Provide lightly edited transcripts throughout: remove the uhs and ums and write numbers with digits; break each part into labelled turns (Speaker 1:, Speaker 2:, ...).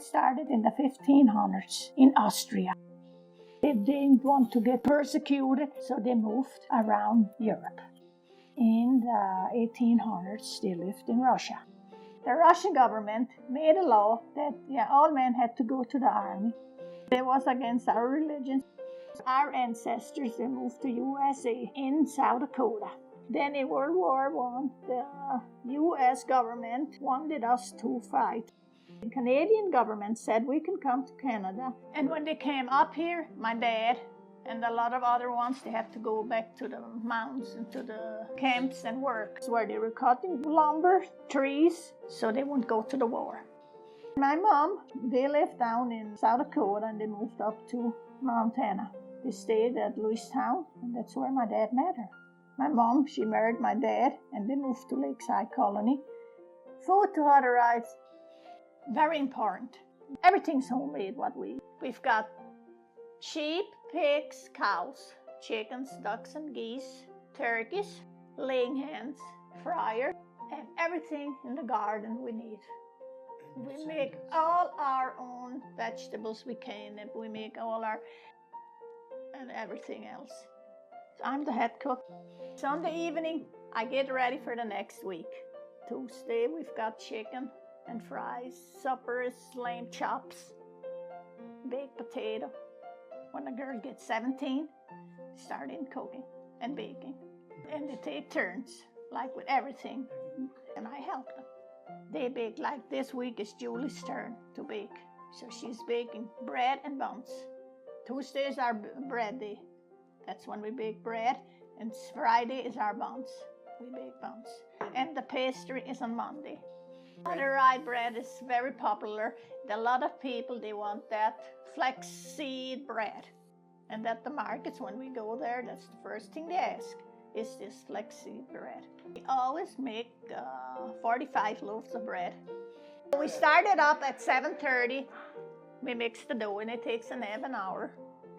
Speaker 1: It started in the 1500s in Austria. They didn't want to get persecuted, so they moved around Europe. In the 1800s, they lived in Russia. The Russian government made a law that all men had to go to the army. It was against our religion. Our ancestors, they moved to USA in South Dakota. Then in World War I, the US government wanted us to fight. The Canadian government said we can come to Canada. And when they came up here, my dad and a lot of other ones, they had to go back to the mountains and to the camps and work. It's where they were cutting lumber, trees, so they wouldn't go to the war. My mom, they lived down in South Dakota and they moved up to Montana. They stayed at Lewistown, and that's where my dad met her. My mom, she married my dad and they moved to Lakeside Colony. Food to authorize, very important. Everything's homemade, we've got sheep, pigs, cows, chickens, ducks and geese, turkeys, laying hens, fryer, and everything in the garden we need. We make all our own vegetables we can, and we make all our and everything else. I'm the head cook. Sunday evening, I get ready for the next week. Tuesday, we've got chicken and fries. Supper is lamb chops, baked potato. When the girl gets 17, they start in cooking and baking. And they take turns, like with everything, and I help them. They bake, like this week is Julie's turn to bake. So she's baking bread and buns. Tuesday is our bread day. That's when we bake bread. And Friday is our buns. We bake buns. And the pastry is on Monday. The rye bread is very popular. A lot of people, they want that flaxseed bread. And at the markets, when we go there, that's the first thing they ask, is this flaxseed bread. We always make 45 loaves of bread. We started up at 7:30. We mix the dough, and it takes an half an hour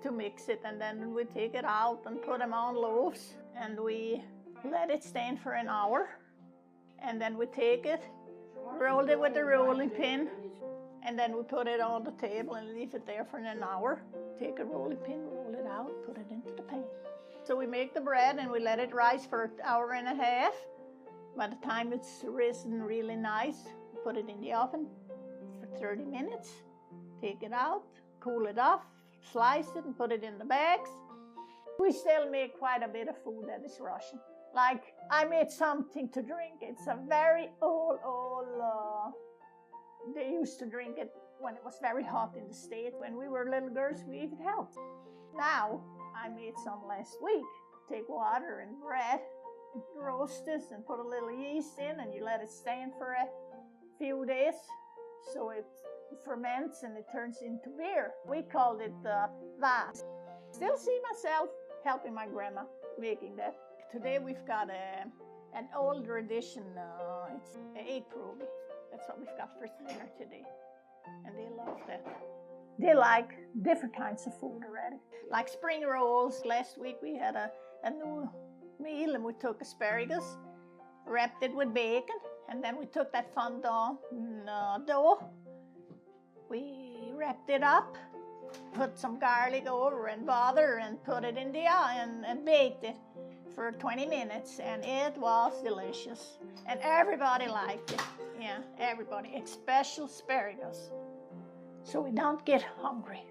Speaker 1: to mix it, and then we take it out and put them on loaves, and we let it stand for an hour, and then we take it, roll it with a rolling pin, and then we put it on the table and leave it there for an hour. Take a rolling pin, roll it out, put it into the pan. So we make the bread and we let it rise for an hour and a half. By the time it's risen really nice, put it in the oven for 30 minutes. Take it out, cool it off, slice it and put it in the bags. We still make quite a bit of food that is Russian. Like, I made something to drink. It's a very old, they used to drink it when it was very hot in the States. When we were little girls, we even helped. Now, I made some last week. Take water and bread, roast this and put a little yeast in, and you let it stand for a few days so it ferments and it turns into beer. We called it Vas. Still see myself helping my grandma making that. Today we've got an older edition, it's an egg pierogi. That's what we've got for dinner today. And they love that. They like different kinds of food already. Like spring rolls. Last week we had a new meal, and we took asparagus, wrapped it with bacon, and then we took that fondant dough. We wrapped it up, put some garlic over and butter, and put it in the oven and baked it for 20 minutes, and it was delicious. And everybody liked it. Yeah, everybody, especially asparagus. So we don't get hungry.